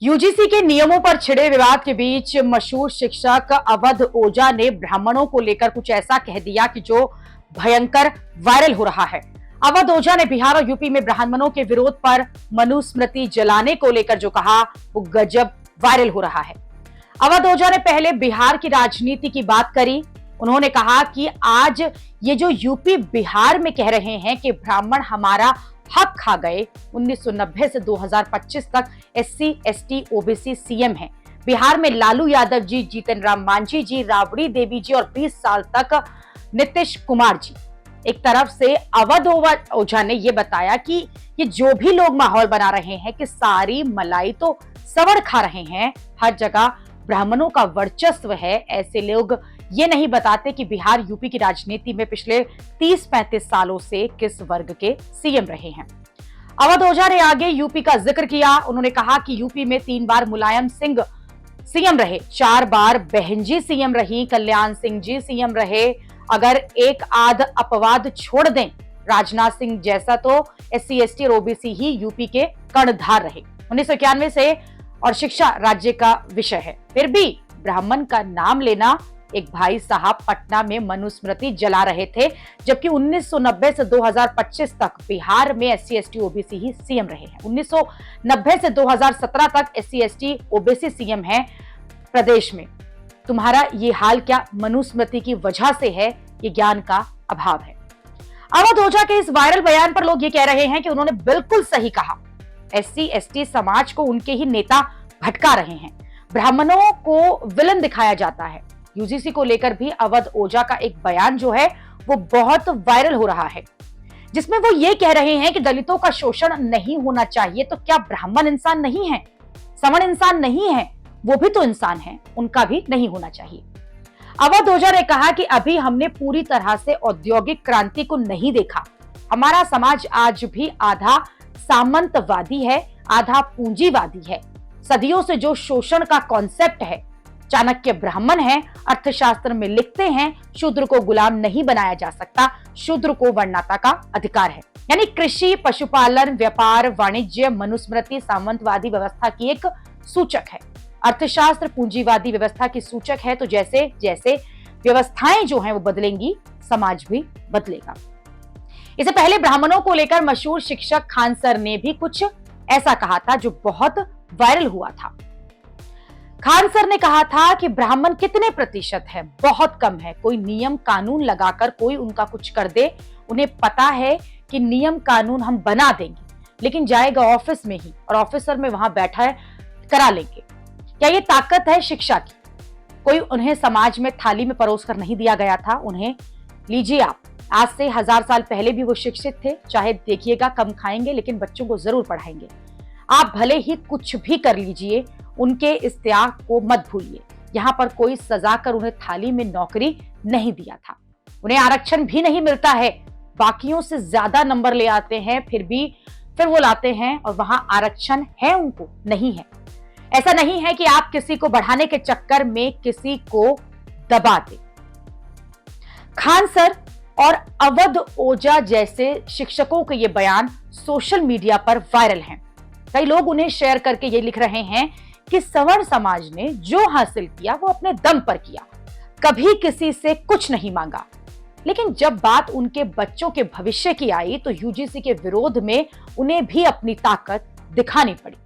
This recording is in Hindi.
यूजीसी के नियमों पर छिड़े विवाद के बीच मशहूर शिक्षक अवध ओझा ने ब्राह्मणों को लेकर कुछ ऐसा कह दिया कि जो भयंकर वायरल हो रहा है। अवध ओझा ने बिहार और यूपी में ब्राह्मणों के विरोध पर मनुस्मृति जलाने को लेकर जो कहा वो गजब वायरल हो रहा है। अवध ओझा ने पहले बिहार की राजनीति की बात करी। उन्होंने कहा कि आज ये जो यूपी बिहार में कह रहे हैं कि ब्राह्मण हमारा हक खा गए, 1990 से 2025 तक एससी एसटी ओबीसी सीएम हैं। बिहार में लालू यादव जी, जीतन राम मांझी जी, राबड़ी देवी जी और 20 साल तक नीतीश कुमार जी। एक तरफ से अवध ओझा ने यह बताया कि ये जो भी लोग माहौल बना रहे हैं कि सारी मलाई तो सवड़ खा रहे हैं, हर जगह ब्राह्मणों का वर्चस्व है। ऐसे लोग ये नहीं बताते कि बिहार यूपी की राजनीति में पिछले 30-35 सालों से किस वर्ग के सीएम रहे हैं। अवध ओझा ने आगे यूपी का जिक्र किया। उन्होंने कहा कि यूपी में 3 बार मुलायम सिंह सीएम रहे, 4 बार बहन जी सीएम रही, कल्याण सिंह जी सीएम रहे। अगर एक आध अपवाद छोड़ दें, राजनाथ सिंह जैसा तो एससी एसटी और ओबीसी ही यूपी के कर्णधार रहे। 1991 से और शिक्षा राज्य का विषय है, फिर भी ब्राह्मण का नाम लेना। एक भाई साहब पटना में मनुस्मृति जला रहे थे, जबकि 1990 से 2025 तक बिहार में एससी एसटी ओबीसी ही सीएम रहे हैं। 1990 से 2017 तक एससी एसटी ओबीसी सीएम हैं प्रदेश में। तुम्हारा ये हाल क्या मनुस्मृति की वजह से है? ये ज्ञान का अभाव है। अवध ओझा के इस वायरल बयान पर लोग ये कह रहे हैं कि उन्होंने बिल्कुल सही कहा। एससी एसटी समाज को उनके ही नेता भटका रहे हैं, ब्राह्मणों को विलन दिखाया जाता है। यूजीसी को लेकर भी अवध ओझा का एक बयान जो है वो बहुत वायरल हो रहा है, जिसमें वो ये कह रहे हैं कि दलितों का शोषण नहीं होना चाहिए। तो क्या ब्राह्मण इंसान नहीं है, सवर्ण इंसान नहीं है? वो भी तो इंसान है, उनका भी नहीं होना चाहिए। अवध ओझा ने कहा कि अभी हमने पूरी तरह से औद्योगिक क्रांति को नहीं देखा। हमारा समाज आज भी आधा सामंतवादी है, आधा पूंजीवादी है। सदियों से जो शोषण का कॉन्सेप्ट है, चाणक्य ब्राह्मण है, अर्थशास्त्र में लिखते हैं शूद्र को गुलाम नहीं बनाया जा सकता, शूद्र को वर्णता का अधिकार है। यानी कृषि, पशुपालन, व्यापार, वाणिज्य मनुस्मृति सामंतवादी व्यवस्था की एक सूचक है। अर्थशास्त्र पूंजीवादी व्यवस्था की सूचक है। तो जैसे जैसे व्यवस्थाएं जो हैं वो बदलेंगी, समाज भी बदलेगा। इससे पहले ब्राह्मणों को लेकर मशहूर शिक्षक खान सर ने भी कुछ ऐसा कहा था जो बहुत वायरल हुआ था। खान सर ने कहा था कि ब्राह्मण कितने प्रतिशत है? बहुत कम है। कोई नियम कानून लगाकर कोई उनका कुछ कर दे, उन्हें पता है कि नियम कानून हम बना देंगे, लेकिन जाएगा ऑफिस में ही और ऑफिसर में वहां बैठा है करा लेंगे। क्या ये ताकत है शिक्षा की? कोई उन्हें समाज में थाली में परोस कर नहीं दिया गया था। उन्हें लीजिए आप, आज से 1000 साल पहले भी वो शिक्षित थे। चाहे देखिएगा कम खाएंगे लेकिन बच्चों को जरूर पढ़ाएंगे। आप भले ही कुछ भी कर लीजिए, उनके इस त्याग को मत भूलिए। यहाँ पर कोई सजा कर उन्हें थाली में नौकरी नहीं दिया था। उन्हें आरक्षण भी नहीं मिलता है, बाकियों से ज्यादा नंबर ले आते हैं, फिर वो लाते हैं और वहां आरक्षण है उनको नहीं है। ऐसा नहीं है कि आप किसी को बढ़ाने के चक्कर में किसी को दबा दे। खान सर और अवध ओझा जैसे शिक्षकों के ये बयान सोशल मीडिया पर वायरल हैं। कई लोग उन्हें शेयर करके ये लिख रहे हैं कि सवर्ण समाज ने जो हासिल किया वो अपने दम पर किया, कभी किसी से कुछ नहीं मांगा। लेकिन जब बात उनके बच्चों के भविष्य की आई तो यूजीसी के विरोध में उन्हें भी अपनी ताकत दिखानी पड़ी।